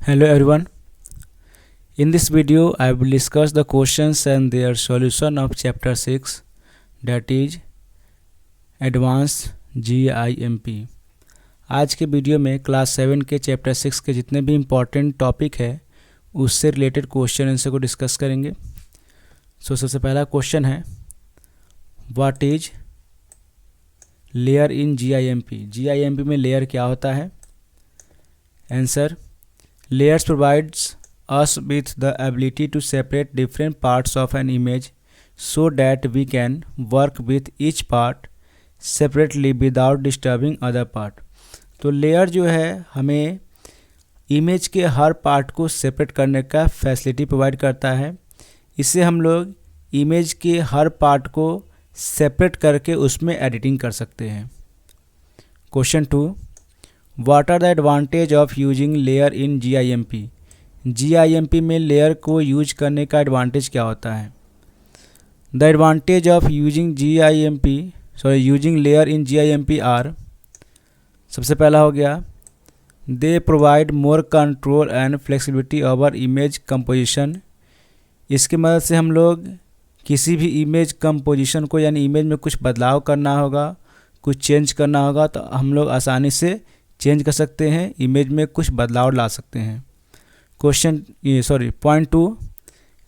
Hello everyone. In this video I will discuss the questions and their solution of chapter 6, that is Advanced GIMP. आज के video में class 7 के chapter 6 के जितने भी important topic है उससे रिलेटेड क्वेश्चन आंसर को डिस्कस करेंगे। सबसे पहला क्वेश्चन है what is layer in GIMP। GIMP में लेयर क्या होता है? Answer, layers provides us with the ability to separate different parts of an image so that we can work with each part separately without disturbing other part। तो layer जो है हमें image के हर part को separate करने का facility provide करता है। इससे हम लोग इमेज के हर पार्ट को सेपरेट करके उसमें एडिटिंग कर सकते हैं। Question 2, What are the advantage of using layer in GIMP? GIMP में लेयर को यूज करने का एडवांटेज क्या होता है? The advantage of using layer in GIMP are, सबसे पहला हो गया they provide more control and flexibility over image composition। इसकी मदद से हम लोग किसी भी इमेज कंपोजिशन को यानी इमेज में कुछ बदलाव करना होगा, कुछ चेंज करना होगा तो हम लोग आसानी से चेंज कर सकते हैं, इमेज में कुछ बदलाव ला सकते हैं। Point 2,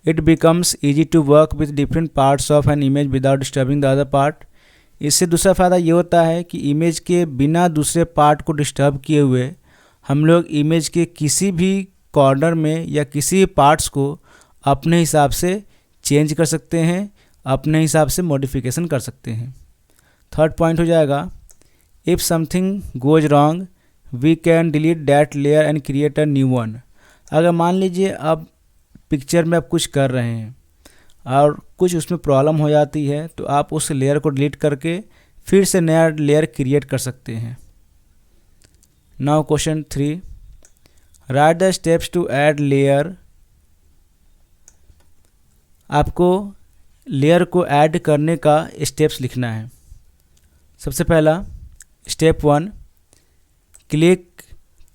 it becomes easy to work with different parts of an image without disturbing the other part. इससे दूसरा फ़ायदा ये होता है कि इमेज के बिना दूसरे पार्ट को डिस्टर्ब किए हुए हम लोग इमेज के किसी भी कॉर्नर में या किसी भी पार्ट्स को अपने हिसाब से चेंज कर सकते हैं, अपने हिसाब से मॉडिफिकेशन कर सकते हैं। थर्ड पॉइंट हो जाएगा if something goes wrong we can delete that layer and create a new one. अगर मान लीजिए अब पिक्चर में आप कुछ कर रहे हैं और कुछ उसमें प्रॉब्लम हो जाती है तो आप उस लेयर को डिलीट करके फिर से नया लेयर क्रिएट कर सकते हैं। Now question 3, write the steps to add layer. आपको लेयर को ऐड करने का स्टेप्स लिखना है। सबसे पहला step 1, click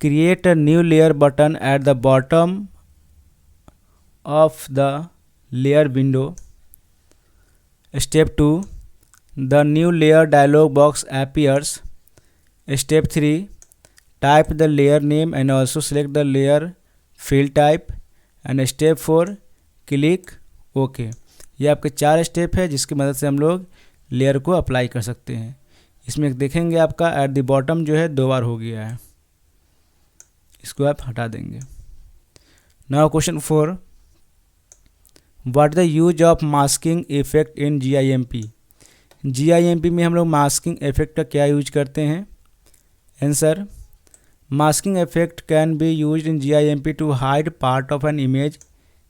create a new layer button at the bottom of the layer window. Step 2, the new layer dialog box appears. Step 3, type the layer name and also select the layer field type. And step 4, click okay. ये आपके 4 step है जिसकी मदद से हम लोग layer को apply कर सकते हैं। इसमें देखेंगे आपका एट द बॉटम जो है 2 बार हो गया है, इसको आप हटा देंगे। Now question 4, what the use of masking effect in GIMP। GIMP में हम लोग मास्किंग इफेक्ट का क्या यूज करते हैं? Answer, masking effect can be used in GIMP to hide part of an image.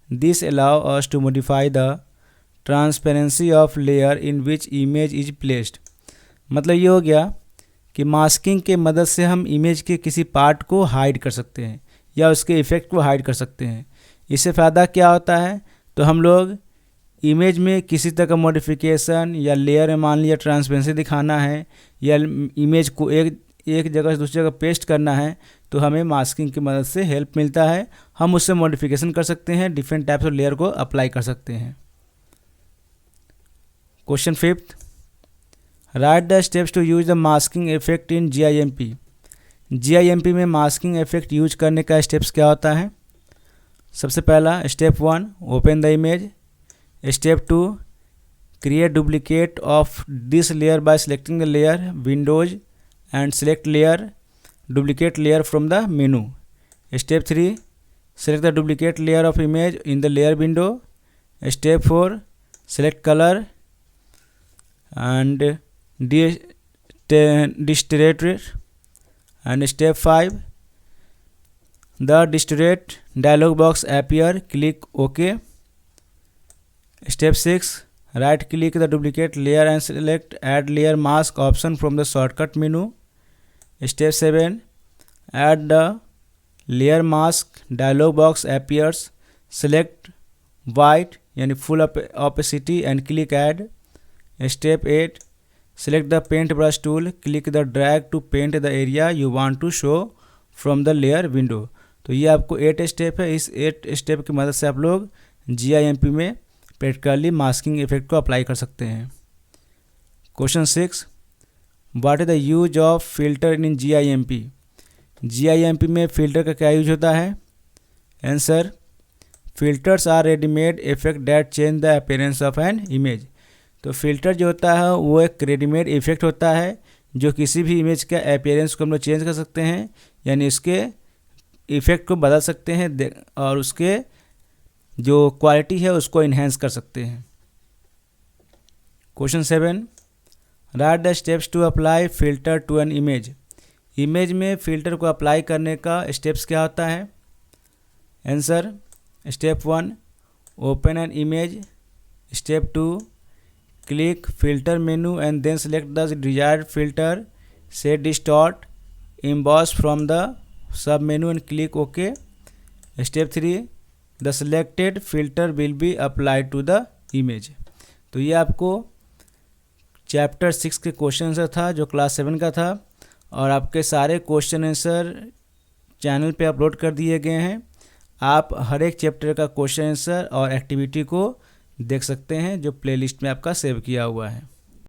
This allow us to modify the transparency of layer in which image is placed. मतलब ये हो गया कि masking के मदद से हम इमेज के किसी पार्ट को हाइड कर सकते हैं या उसके इफ़ेक्ट को हाइड कर सकते हैं। इससे फ़ायदा क्या होता है? तो हम लोग इमेज में किसी तरह का मॉडिफिकेशन या लेयर में मान लिया ट्रांसपेरेंसी दिखाना है या इमेज को एक जगह से दूसरी जगह पेस्ट करना है तो हमें मास्किंग की मदद से हेल्प मिलता है। हम उससे मॉडिफिकेशन कर सकते हैं, डिफरेंट टाइप्स ऑफ लेयर को अप्लाई कर सकते हैं। Question 5, write the steps to use the masking effect in GIMP। GIMP में मास्किंग इफेक्ट यूज करने का स्टेप्स क्या होता है? सबसे पहला step 1, open the image. Step 2, create duplicate of this layer by selecting the layer windows and select layer duplicate layer from the menu. Step 3, select the duplicate layer of image in the layer window. Step 4, select colour and distillate। and step 5, the distillate dialog box appear, click OK। step 6, right click the duplicate layer and select add layer mask option from the shortcut menu। step 7, add the layer mask dialog box appears, select white यानी full opacity and click add। Step 8, select the paintbrush tool, click the drag to paint the area you want to show from the layer window। तो ये आपको 8 step है। इस 8 step की मदद से आप लोग GIMP में प्रैक्टिकली मास्किंग इफेक्ट को अप्लाई कर सकते हैं। Question 6, what is the use of filter in GIMP? GIMP में फिल्टर का क्या यूज होता है? Answer, filters are readymade effect that change the appearance of an image. तो फिल्टर जो होता है वो एक रेडीमेड इफेक्ट होता है जो किसी भी इमेज का अपीयरेंस को हम लोग चेंज कर सकते हैं, यानी इसके इफेक्ट को बदल सकते हैं और उसके जो क्वालिटी है उसको इन्हेंस कर सकते हैं। Question 7, write the steps to apply filter to an image. Image में फिल्टर को अप्लाई करने का स्टेप्स क्या होता है? Answer, step 1, open an image. Step 2, click filter menu and then select the desired filter, set distort emboss from the sub menu and click okay. Step 3, the selected filter will be applied to the image. तो ये आपको chapter 6 के question answer था जो class 7 का था, और आपके सारे क्वेश्चन आंसर चैनल पे अपलोड कर दिए गए हैं। आप हर एक चैप्टर का क्वेश्चन आंसर और एक्टिविटी को देख सकते हैं जो प्लेलिस्ट में आपका सेव किया हुआ है।